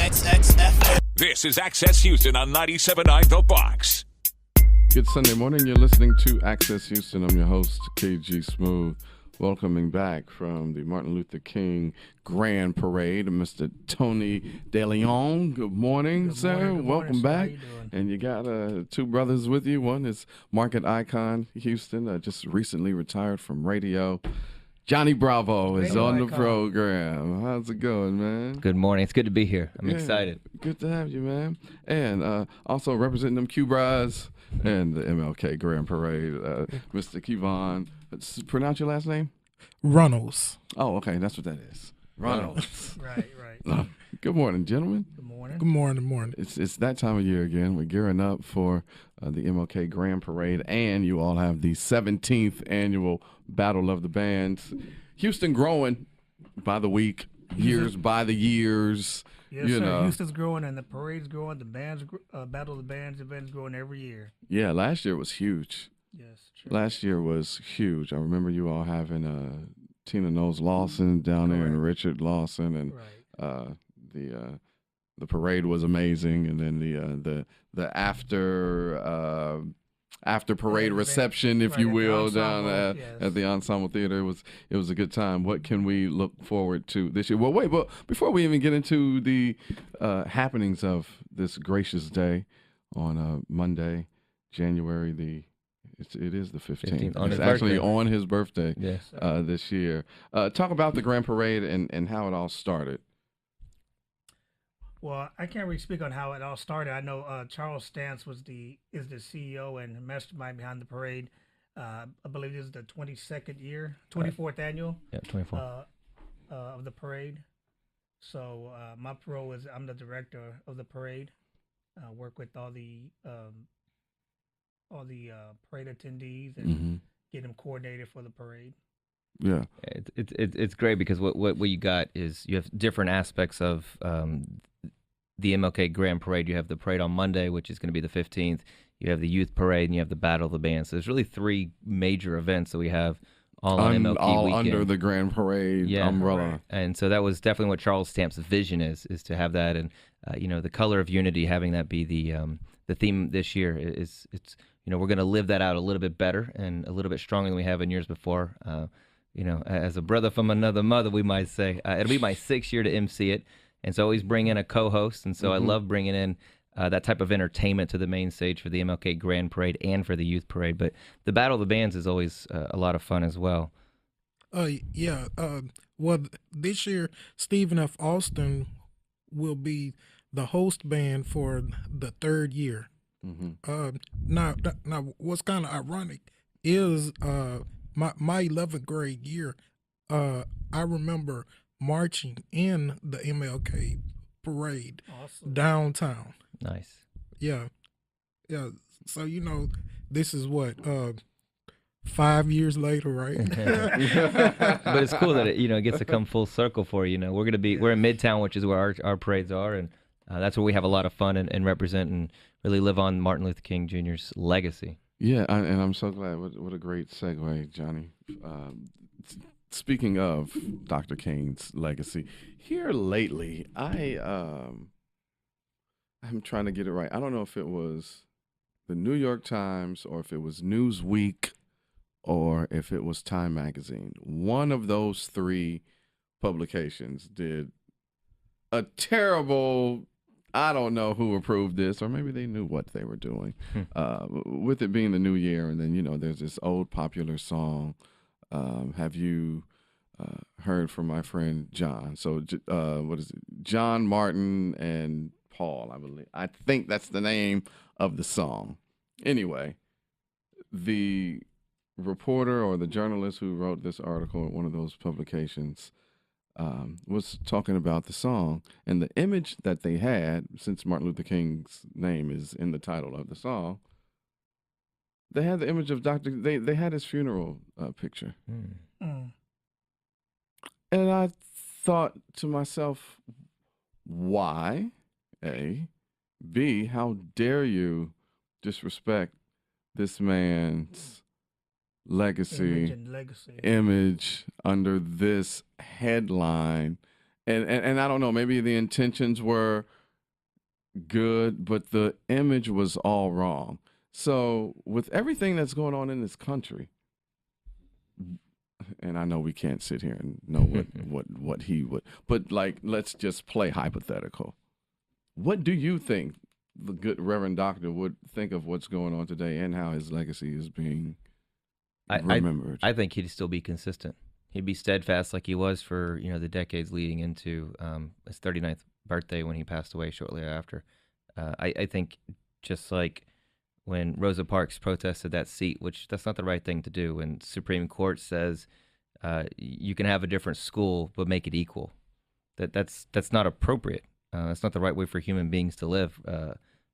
XXFM. This is Access Houston on 97.9 The Box. Good Sunday morning. You're listening to Access Houston. I'm your host, KG Smooth. Welcoming back from the Martin Luther King Grand Parade, Mr. Tony Deleon. Good morning, sir. Morning, Welcome back. How you doing? And you got two brothers with you. One is market icon Houston, just recently retired from radio. Johnny Bravo is Radio on the icon. program. How's it going, man? Good morning. It's good to be here. I'm Yeah, excited. Good to have you, man. And also representing them Q-Bras and the MLK Grande Parade, Mr. Keavon. Pronounce your last name? Runnels. Oh, okay. That's what that is. Runnels. Right. Good morning, gentlemen. Good morning. It's that time of year again. We're gearing up for the MLK Grand Parade, and you all have the 17th annual Battle of the Bands. Houston growing by the week, years by the years. Yes, you sir. know. Houston's growing and the parade's growing. The bands, Battle of the Bands event's growing every year. Yeah, last year was huge. Yes, true. Last year was huge. I remember you all having Tina Knowles Lawson down there and Correct. Richard Lawson, and Right. the parade was amazing, and then the after parade Yeah, reception, if right, you at the will, down Ensemble, yes. at the Ensemble Theater. It was a good time. What can we look forward to this year? Well, wait, but before we even get into the happenings of this gracious day on Monday, January it is the 15th. On It's his actually birthday. on his birthday Yes. this year. Talk about the Grand Parade and how it all started. Well, I can't really speak on how it all started. I know Charles Stantz is the CEO and mastermind behind the parade. I believe this is the 24th annual Yeah, 24. of the parade. So my role is I'm the director of the parade. Work with all the parade attendees and get them coordinated for the parade. Yeah. It's great because what you got is you have different aspects of the MLK Grand Parade. You have the parade on Monday, which is going to be the 15th. You have the youth parade, and you have the Battle of the Bands. So there's really three major events that we have all on MLK all weekend. under the Grand Parade umbrella. Correct. And so that was definitely what Charles Stamp's vision is to have that, and the color of unity, having that be the theme this year is we're going to live that out a little bit better and a little bit stronger than we have in years before. As a brother from another mother, we might say it'll be my 6th year to MC it, and so I always bring in a co-host, and so I love bringing in that type of entertainment to the main stage for the MLK Grand Parade and for the youth parade. But the Battle of the Bands is always a lot of fun as well. Well, this year, Stephen F. Austin will be the host band for the 3rd year. Now, what's kind of ironic is my 11th grade year, I remember marching in the MLK parade Awesome. downtown. Nice. Yeah. So this is what 5 years later, right? But it's cool that it gets to come full circle for you. We're in Midtown, which is where our parades are, and that's where we have a lot of fun and represent and really live on Martin Luther King Jr.'s legacy. Yeah, and I'm so glad. What a great segue, Johnny. Speaking of Dr. King's legacy, here lately, I'm trying to get it right. I don't know if it was the New York Times or if it was Newsweek or if it was Time Magazine. One of those three publications did a terrible, I don't know who approved this, or maybe they knew what they were doing. With it being the new year, and then, there's this old popular song, have you heard from my friend John? So what is it? John, Martin, and Paul, I believe. I think that's the name of the song. Anyway, the reporter or the journalist who wrote this article at one of those publications was talking about the song, and the image that they had, since Martin Luther King's name is in the title of the song, they had the image of they had his funeral picture. Mm. And I thought to myself, why? A. B, how dare you disrespect this man's Image and legacy. image under this headline. And I don't know, maybe the intentions were good, but the image was all wrong. So with everything that's going on in this country, and I know we can't sit here and know what he would, but like, let's just play hypothetical. What do you think the good Reverend Doctor would think of what's going on today and how his legacy is being remembered? I think he'd still be consistent. He'd be steadfast like he was for the decades leading into his 39th birthday when he passed away shortly after. I think just like when Rosa Parks protested that seat, which that's not the right thing to do, when Supreme Court says you can have a different school but make it equal, that's not appropriate. That's not the right way for human beings to live.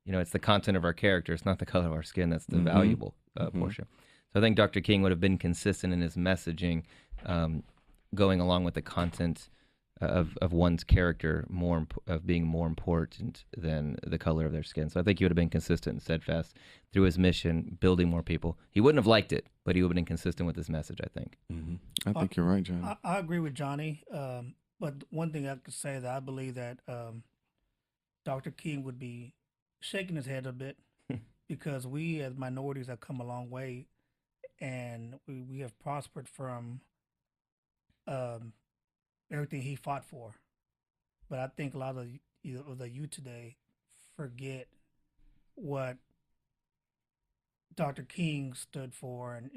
It's the content of our character. It's not the color of our skin. That's the valuable portion. So I think Dr. King would have been consistent in his messaging, going along with the content of one's character, of being more important than the color of their skin. So I think he would have been consistent and steadfast through his mission, building more people. He wouldn't have liked it, but he would have been consistent with his message, I think. I think you're right, Johnny. I agree with Johnny. But one thing I could say that I believe that Dr. King would be shaking his head a bit because we as minorities have come a long way, and we have prospered from everything he fought for. But I think a lot of the youth today forget what Dr. King stood for, and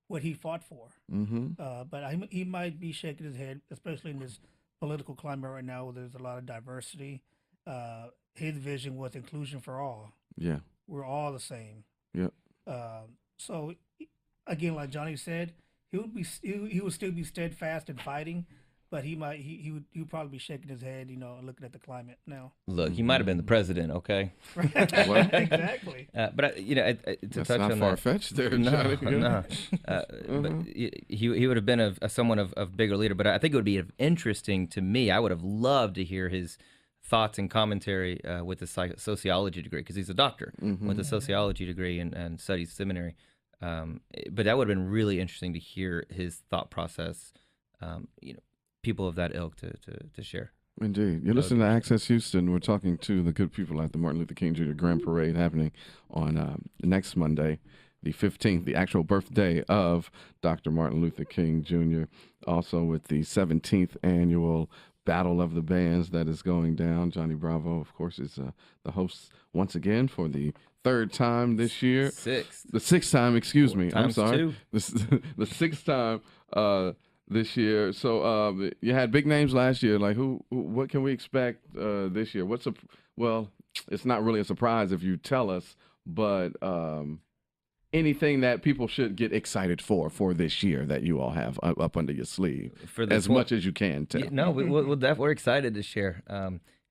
what he fought for. But he might be shaking his head, especially in this political climate right now where there's a lot of diversity. His vision was inclusion for all. Yeah. We're all the same. Yep. So again, like Johnny said, he would still be steadfast in fighting, but he would probably be shaking his head, looking at the climate now. Look, he might have been the president, okay? Exactly. But to That's touch not on far-fetched there, no, Johnny. no. But he would have been someone of bigger leader. But I think it would be interesting to me. I would have loved to hear his thoughts and commentary with a sociology degree, because he's a doctor with a sociology degree and studied seminary. But that would have been really interesting to hear his thought process. People of that ilk to share. Indeed. You're listening to Access Houston. We're talking to the good people at the Martin Luther King Jr. Grand Parade happening on next Monday, the 15th, the actual birthday of Dr. Martin Luther King Jr., also with the 17th annual Battle of the Bands that is going down. Johnny Bravo, of course, is the host once again for the third time this year. The sixth time, excuse me. I'm sorry. The sixth time this year. So you had big names last year. Like what can we expect this year? Well, it's not really a surprise if you tell us, but anything that people should get excited for this year that you all have up under your sleeve, as much as you can tell. No, we're excited to share.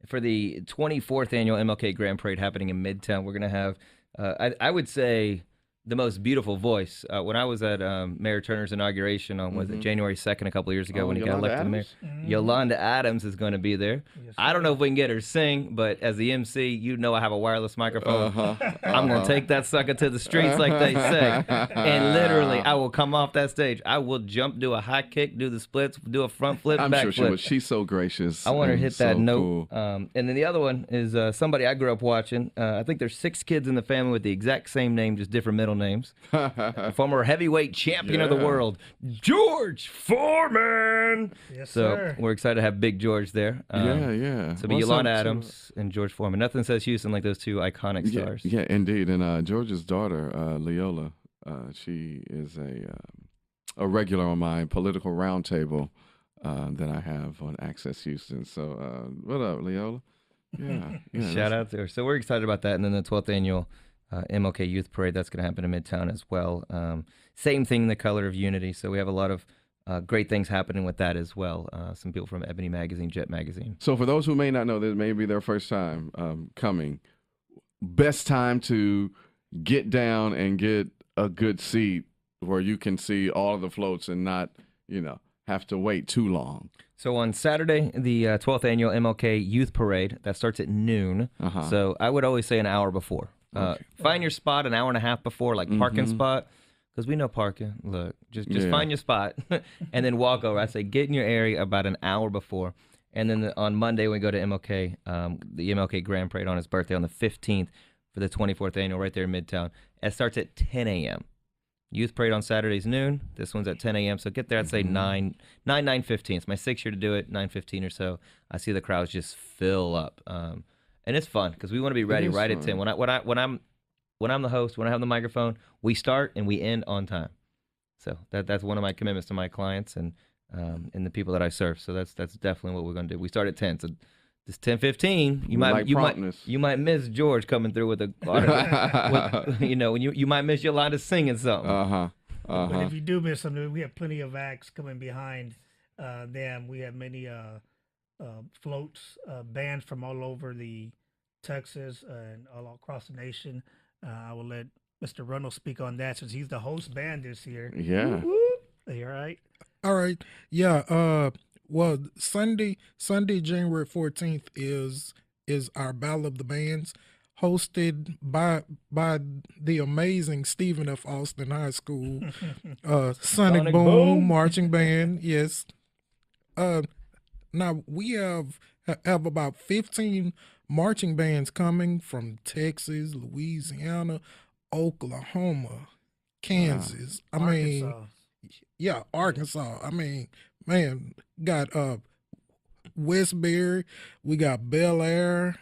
For the 24th annual MLK Grande Parade happening in Midtown, we're going to have, I would say, the most beautiful voice. When I was at Mayor Turner's inauguration on, was it January 2nd a couple of years ago when he got elected mayor, Yolanda Adams is going to be there. Yes, I don't know if we can get her to sing, but as the MC, I have a wireless microphone. I'm going to take that sucker to the streets, like they say. And literally, I will come off that stage. I will jump, do a high kick, do the splits, do a front flip, I'm back sure flip. she was. She's so gracious. I want her to hit that note. Cool. And then the other one is somebody I grew up watching. I think there's 6 kids in the family with the exact same name, just different middle names. Former heavyweight champion of the world, George Foreman. Yes, so sir. We're excited to have Big George there. Yeah. So be Yolanda Adams and George Foreman. Nothing says Houston like those two iconic stars. Yeah, indeed. And George's daughter, Leola, she is a regular on my political roundtable that I have on Access Houston. So what up, Leola? Yeah. Shout out to her. So we're excited about that. And then the 12th annual MLK Youth Parade, that's going to happen in Midtown as well. Same thing, the color of unity. So we have a lot of great things happening with that as well. Some people from Ebony Magazine, Jet Magazine. So for those who may not know, this may be their first time coming, best time to get down and get a good seat where you can see all of the floats and not, have to wait too long. So on Saturday, the 12th annual MLK Youth Parade, that starts at noon. So I would always say an hour before. Find your spot an hour and a half before, like parking spot, because we know parking. Look, just find your spot and then walk over. I say get in your area about an hour before, And then on Monday, we go to MLK, the MLK Grande Parade on his birthday on the 15th for the 24th annual right there in Midtown. It starts at 10 a.m. Youth Parade on Saturdays noon. This one's at 10 a.m. So get there, I'd say 9:15. It's my 6th year to do it, 9:15 or so. I see the crowds just fill up. And it's fun because we want to be ready right at 10. When I'm the host, when I have the microphone, we start and we end on time. So that's one of my commitments to my clients and the people that I serve. So that's definitely what we're gonna do. We start at 10. So this 10:15, you might miss George coming through with you might miss Yolanda singing something. But if you do miss something, we have plenty of acts coming behind them. We have many floats, bands from all over the Texas and all across the nation. I will let Mr. Runnels speak on that since he's the host band this year. Yeah. Are you all right? All right. Yeah. Well, Sunday, January 14th is our Battle of the Bands, hosted by the amazing Stephen F. Austin High School, Sonic Boom Marching Band. Yes. Now we have about 15 marching bands coming from Texas, Louisiana, Oklahoma, Kansas. Wow. Arkansas. I mean, man, got Westbury, we got Bel Air,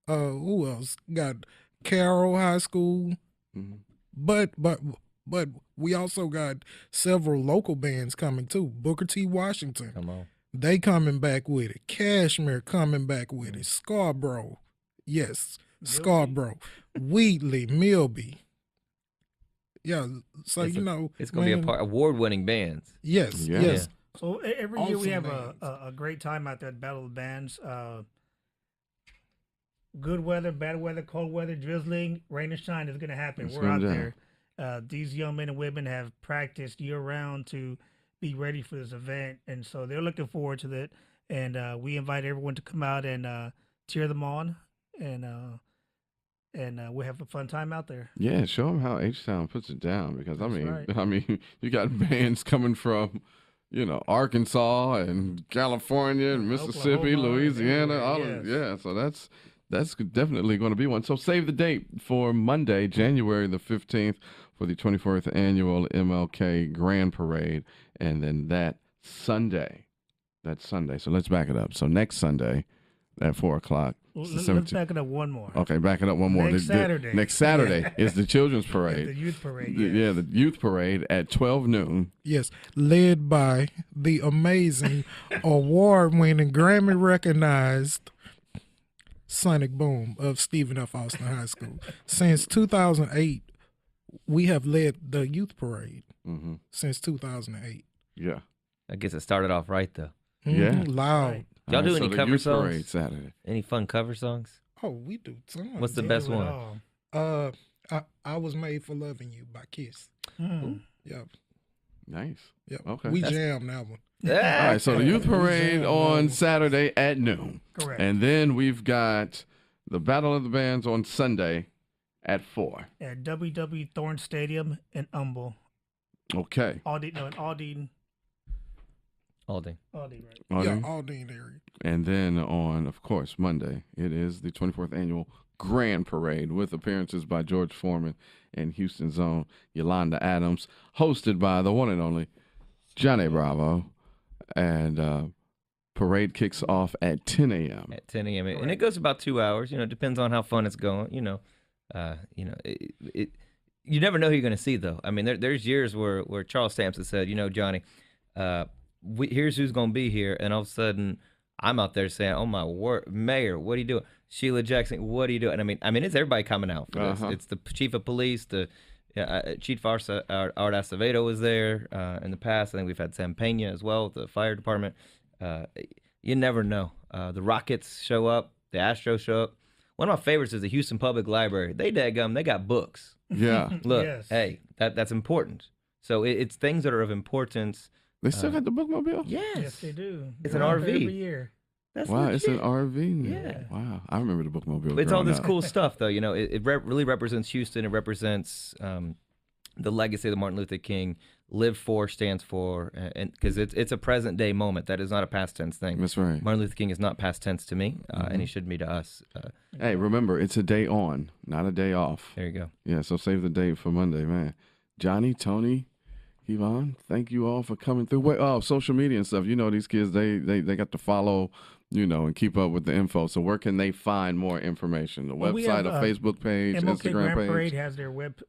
who else? Got Carroll High School. Mm-hmm. But we also got several local bands coming too. Booker T. Washington. Come on. They coming back with it. Cashmere coming back with it. Scarborough. Yes. Scarborough. Wheatley, Milby. Yeah. So it's gonna be award-winning bands. Yes. Yeah. Yes. So every year we have bands. a great time out there at Battle of the Bands. Good weather, bad weather, cold weather, drizzling, rain or shine is going to happen. We're out there. These young men and women have practiced year-round to be ready for this event, and so they're looking forward to it. And we invite everyone to come out and cheer them on, and we'll have a fun time out there. Yeah, show them how H-Town puts it down because That's right. I mean, you got bands coming from, Arkansas and California and Mississippi, Oklahoma, Louisiana, everywhere, so that's definitely going to be one. So save the date for Monday, January the 15th for the 24th annual MLK Grande Parade, and then that Sunday. So let's back it up. So next Sunday at 4 o'clock. Let's back it up one more. Okay, back it up one more. Next Saturday. Next Saturday is the Children's Parade. The Youth Parade. Yeah, the Youth Parade at 12 noon. Yes, led by the amazing, award-winning, Grammy-recognized Sonic Boom of Stephen F. Austin High School. Since 2008, we have led the Youth Parade. Mm-hmm. Since 2008. Yeah. I guess it started off right though. Yeah. Loud. Right. Y'all do so any the cover Youth songs? Parade Saturday. Any fun cover songs? Oh, we do tons. What's the They best do it one? all. I Was Made for Loving You by Kiss. Yep. Nice. Yep. Okay. We jam that one. All right, so the Youth Parade on Saturday at noon. Correct. And then we've got the Battle of the Bands on Sunday at 4. At WW Thorne Stadium in Humble. Okay. In Aldine. Alding. Aldine, right? Alden. Yeah, Aldine area. And then on, of course, Monday, it is the 24th annual Grande Parade with appearances by George Foreman and Houston's own Yolanda Adams, hosted by the one and only Johnny Bravo. And parade kicks off at 10 a.m. At 10 a.m. And it goes about 2 hours. It depends on how fun it's going. You never know who you're going to see, though. I mean, there's years where Charles Stamps has said, Johnny, here's who's going to be here. And all of a sudden, I'm out there saying, oh, my word, Mayor, what are you doing? Sheila Jackson, what are you doing? And I mean, it's everybody coming out for this. It's the chief of police, the Chief Art Acevedo was there in the past. I think we've had Sam Pena as well, the fire department. You never know. The Rockets show up. The Astros show up. One of my favorites is the Houston Public Library. They got books. Yeah. Look, Yes. hey, that's important. So it's things that are of importance. They still got the bookmobile? Yes, they do. It's They're an out RV. there every year. That's Wow, it's an legit. RV now. Yeah. Wow. I remember the bookmobile. It's all growing this up. cool stuff, though. It really represents Houston. It represents the legacy of the Martin Luther King live for stands for, and because it's a present day moment. That is not a past tense thing. That's right. Martin Luther King is not past tense to me, and he shouldn't be to us. Hey, remember, it's a day on, not a day off. There you go. Yeah, so save the date for Monday, man. Johnny, Tony, Keavon, thank you all for coming through. Social media and stuff. You know, these kids, they got to follow, and keep up with the info. So where can they find more information? The website, a Facebook page, MLK Instagram Grand page? Parade has their web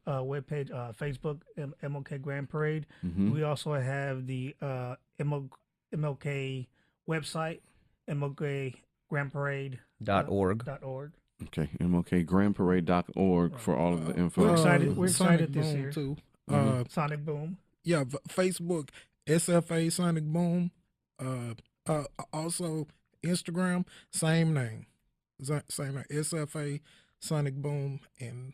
page, Facebook, MLK Grand Parade. We also have the MLK website, MLK Grand Parade .org. Okay, MLKGrandParade.org for all of the info. We're excited. We're Sonic excited this Boom, year. too. Sonic Boom. Yeah, Facebook, SFA Sonic Boom. Also Instagram, same name. Same name, SFA Sonic Boom, and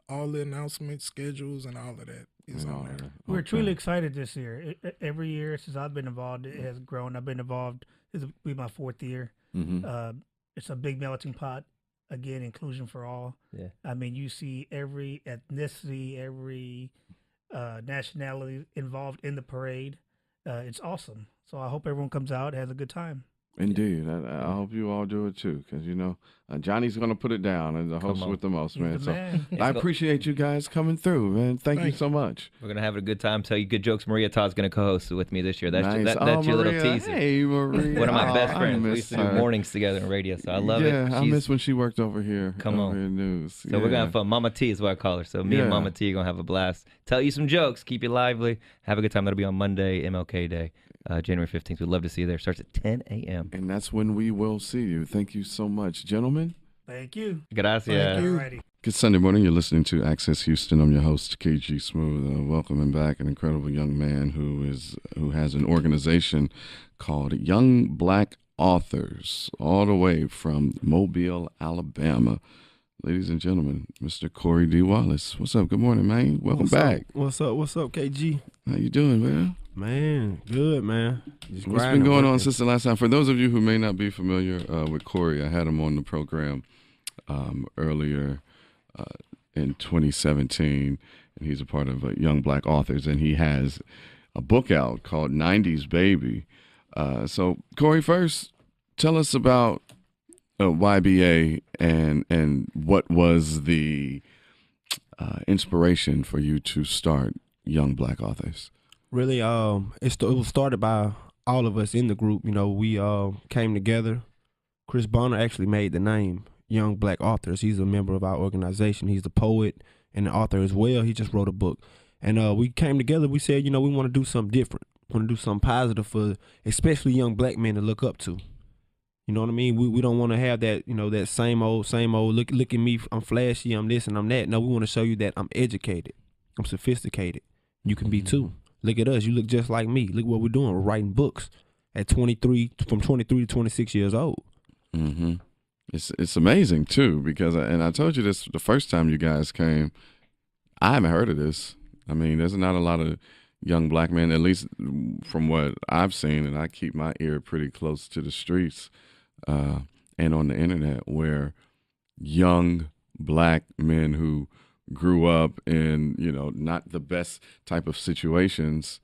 all the announcements, schedules, and all of that is on there. We're truly excited this year. Every year since I've been involved, it has grown. I've been involved. This will be my 4th year. It's a big melting pot. Again, inclusion for all. Yeah. I mean, you see every ethnicity, every nationality involved in the parade. It's awesome. So I hope everyone comes out, has a good time. Indeed. I hope you all do it too, because Johnny's going to put it down as the host with the most, man. He's the man. I appreciate you guys coming through, man. Thank you so much. We're gonna have a good time. Tell you good jokes. Maria Todd's gonna co-host with me this year. That's Nice. that's your little Maria. teaser. Hey, Maria. One of my best friends. We miss used to do her. mornings together in radio, so I love it. Yeah, I miss when she worked over here. Come on. Over here in news. So we're gonna have fun. Mama T is what I call her. So me and Mama T are gonna have a blast. Tell you some jokes. Keep you lively. Have a good time. That'll be on Monday, MLK Day, January 15th. We'd love to see you there. Starts at 10 a.m. And that's when we will see you. Thank you so much, gentlemen. Thank you. Gracias. Thank you. Alrighty. Good Sunday morning. You're listening to Access Houston. I'm your host, KG Smooth. Welcoming back an incredible young man who has an organization called Young Black Authors, all the way from Mobile, Alabama. Ladies and gentlemen, Mr. Corey D. Wallace. What's up? Good morning, man. Welcome back. What's up, KG? How you doing, man? Man, good, man. Just What's been going on since the last time? For those of you who may not be familiar with Corey, I had him on the program earlier in 2017, and he's a part of Young Black Authors, and he has a book out called 90s Baby. So, Corey, first, tell us about YBA and what was the inspiration for you to start Young Black Authors? Really, it was started by all of us in the group. We came together. Chris Bonner actually made the name Young Black Authors. He's a member of our organization. He's the poet and the author as well. He just wrote a book. And we came together. We said, we want to do something different. We want to do something positive for especially young black men to look up to. You know what I mean? We don't want to have that, that same old, look at me, I'm flashy, I'm this and I'm that. No, we want to show you that I'm educated. I'm sophisticated. You can be too. Look at us. You look just like me. Look what we're doing. We're writing books at 23, from 23 to 26 years old. Mm-hmm. It's amazing, too, because, and I told you this the first time you guys came, I haven't heard of this. I mean, there's not a lot of young black men, at least from what I've seen, and I keep my ear pretty close to the streets and on the internet, where young black men who grew up in, not the best type of situations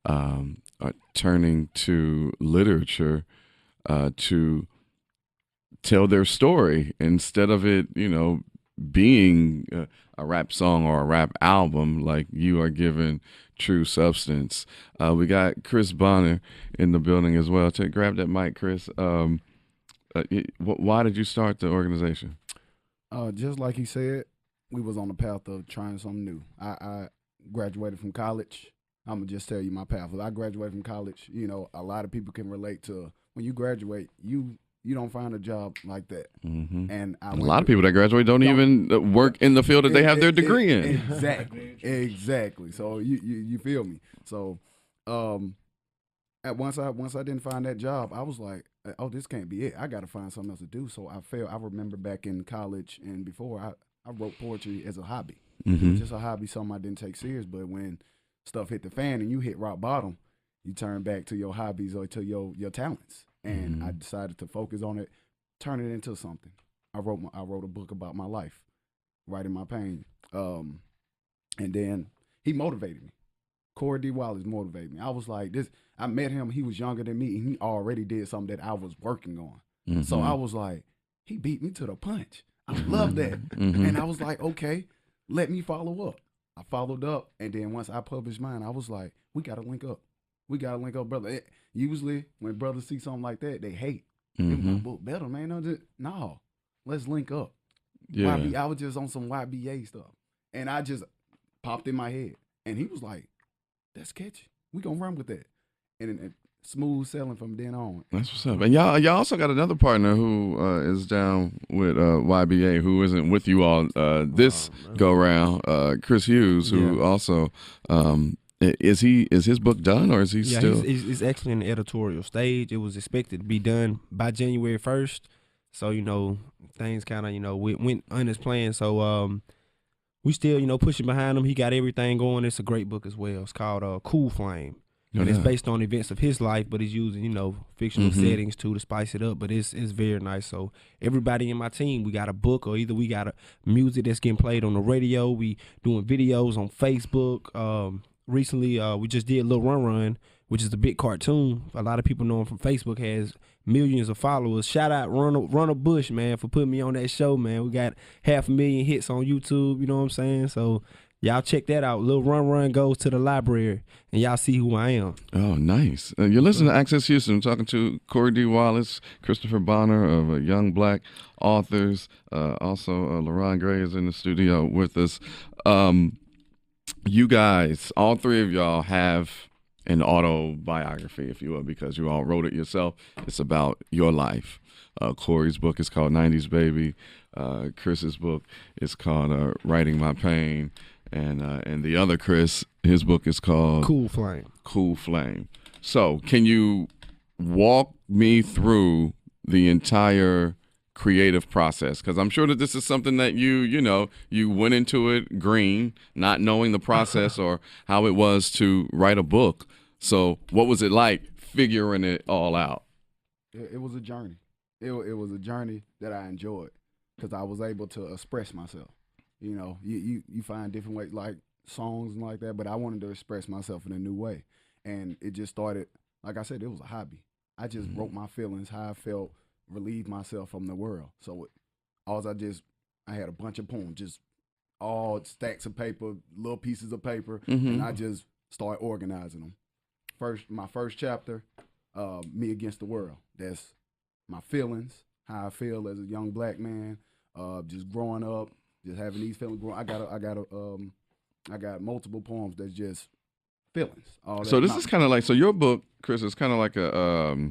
are turning to literature to tell their story instead of it, being a rap song or a rap album. Like, you are given true substance. We got Chris Bonner in the building as well. Grab that mic, Chris. Why did you start the organization? Just like he said, we was on the path of trying something new. I graduated from college. I'm going to just tell you my path. I graduated from college. A lot of people can relate to when you graduate, you don't find a job like that. Mm-hmm. And a lot of people that graduate don't even work in the field that they have their degree in. Exactly. So you feel me? So once I didn't find that job, I was like, oh, this can't be it. I got to find something else to do. So I remember back in college and before, I wrote poetry as a hobby. Mm-hmm. It was just a hobby, something I didn't take serious. But when stuff hit the fan and you hit rock bottom, you turn back to your hobbies or to your talents. And I decided to focus on it, turn it into something. I wrote a book about my life, writing my pain. And then he motivated me. Corey D. Wallace motivated me. I was like, this. I met him. He was younger than me, and he already did something that I was working on. Mm-hmm. So I was like, he beat me to the punch. I love that. And I was like, okay, let me follow up. I followed up, and then once I published mine, I was like, we got to link up. We got to link up, brother. Usually, when brothers see something like that, they hate. It was my book better, man. No, let's link up. Yeah. I was just on some YBA stuff, and I just popped in my head, and he was like, that's catchy. We gonna run with that. And smooth selling from then on. That's what's up. And y'all also got another partner who is down with YBA, who isn't with you all this go round. Chris Hughes, who also is his book done, or is he still? He's actually in the editorial stage. It was expected to be done by January 1st. So things kind of went on his plan. So we still pushing behind him. He got everything going. It's a great book as well. It's called Cool Flame. And it's based on events of his life, but he's using, fictional settings too to spice it up. But it's very nice. So everybody in my team, we got a book, or either we got a music that's getting played on the radio. We doing videos on Facebook. Recently, we just did Lil Run, which is a big cartoon. A lot of people know him from Facebook, has millions of followers. Shout out Ronald Bush, man, for putting me on that show, man. We got 500,000 hits on YouTube, you know what I'm saying? So y'all check that out. Lil Run goes to the library, and y'all see who I am. Oh, nice. You're listening to Access Houston. I'm talking to Corey D. Wallace, Christopher Bonner of Young Black Authors. Also, LaRon Gray is in the studio with us. You guys, all three of y'all have an autobiography, if you will, because you all wrote it yourself. It's about your life. Corey's book is called 90s Baby. Chris's book is called Writing My Pain. And the other Chris, his book is called Cool Flame. Cool Flame. So can you walk me through the entire creative process? Because I'm sure that this is something that you went into it green, not knowing the process or how it was to write a book. So what was it like figuring it all out? It was a journey. It was a journey that I enjoyed because I was able to express myself. You find different ways, like songs and like that, but I wanted to express myself in a new way. And it just started, like I said, it was a hobby. I just wrote my feelings, how I felt, relieved myself from the world. So I had a bunch of poems, just all stacks of paper, little pieces of paper, and I just started organizing them. My first chapter, Me Against the World. That's my feelings, how I feel as a young black man, just growing up. Just having these feelings growing. I got multiple poems that's just feelings. So this is kind of like, so your book, Chris, is kind of like a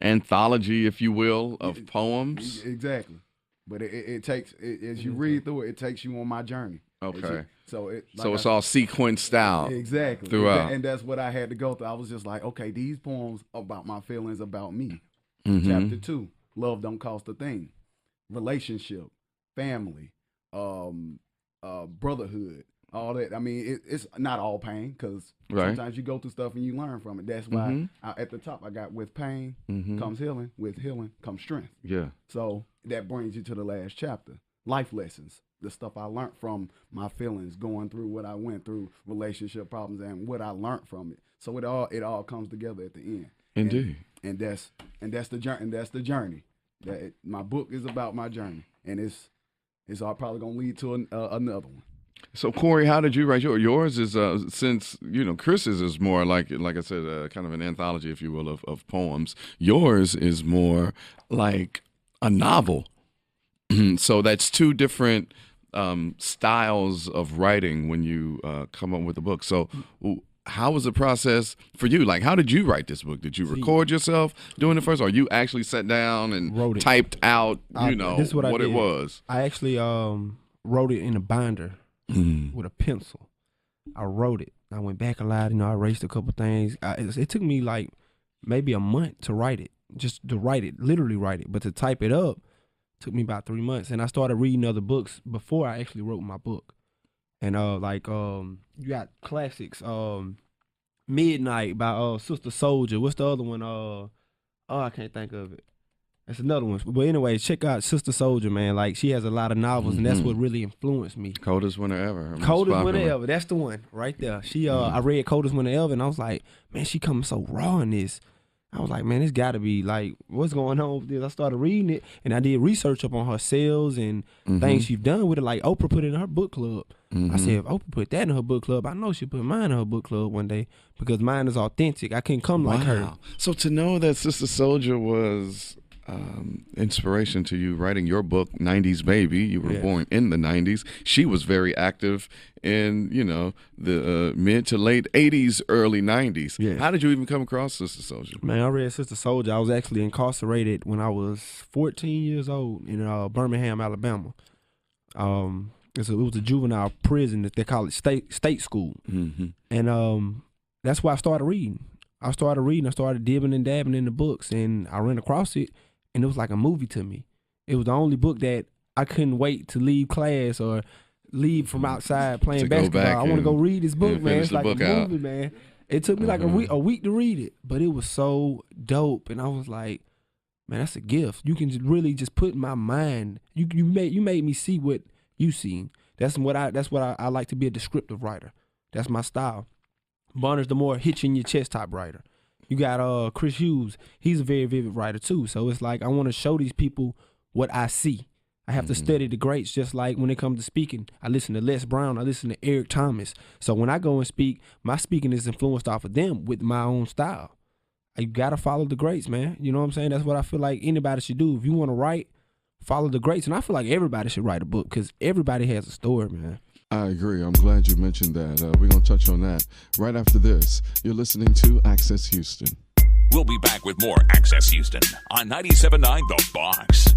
anthology, if you will, of poems. Exactly. But it takes, as you read through it, it takes you on my journey. Okay. So it's all sequenced out. Exactly. Throughout. And that's what I had to go through. I was just like, okay, these poems about my feelings about me. Chapter 2, Love Don't Cost a Thing. Relationship. Family, brotherhood, all that. I mean, it's not all pain because sometimes you go through stuff and you learn from it. That's why at the top I got with pain comes healing, with healing comes strength. Yeah. So that brings you to the last chapter, life lessons, the stuff I learned from my feelings, going through what I went through, relationship problems, and what I learned from it. So it all comes together at the end. Indeed. And that's the journey. And that's the journey. My book is about my journey, and it's all probably gonna lead to another one. So Corey, how did you write yours? Is since Chris's is more like I said, kind of an anthology, if you will, of poems. Yours is more like a novel. So that's two different styles of writing when you come up with a book. So how was the process for you? Like, how did you write this book? Did you record yourself doing it first, or you actually sat down and wrote it, typed out, what it was? I actually wrote it in a binder with a pencil. I wrote it. I went back a lot. I erased a couple things. It took me like maybe a month to write it, just to write it, literally write it. But to type it up took me about 3 months. And I started reading other books before I actually wrote my book. And you got classics, Midnight by Sister Soldier. What's the other one? I can't think of it. That's another one. But anyway, check out Sister Soldier, man. Like, she has a lot of novels, and that's what really influenced me. Coldest Winter Ever. her most Coldest Winter popular. Ever. That's the one right there. She, I read Coldest Winter Ever, and I was like, man, she coming so raw in this. I was like, man, this got to be like, what's going on with this? I started reading it, and I did research up on her sales and things she's done with it. Like Oprah put it in her book club. I said, if Oprah put that in her book club, I know she'll put mine in her book club one day because mine is authentic. I can't come like her. So to know that Sister Soldier was inspiration to you writing your book, 90s Baby, you were born in the 90s. She was very active in, the mid to late 80s, early 90s. Yeah. How did you even come across Sister Soldier? Man, I read Sister Soldier. I was actually incarcerated when I was 14 years old in Birmingham, Alabama. It was a juvenile prison that they call it state school. And that's why I started reading. I started dibbing and dabbing in the books, and I ran across it, and it was like a movie to me. It was the only book that I couldn't wait to leave class or leave from outside playing basketball. I want to go read this book, man. It's like a movie, man. It took me like a week to read it, but it was so dope, and I was like, man, that's a gift. You can really just put in my mind. You made me see what you seen. That's what I like to be, a descriptive writer. That's my style. Bonners, the more hit you in your chest type writer. You got Chris Hughes. He's a very vivid writer too. So it's like I want to show these people what I see. I have to study the greats, just like when it comes to speaking. I listen to Les Brown. I listen to Eric Thomas. So when I go and speak, my speaking is influenced off of them with my own style. You got to follow the greats, man. You know what I'm saying? That's what I feel like anybody should do. If you want to write, follow the greats. And I feel like everybody should write a book because everybody has a story, man. I agree. I'm glad you mentioned that. We're going to touch on that right after this. You're listening to Access Houston. We'll be back with more Access Houston on 97.9 The Box.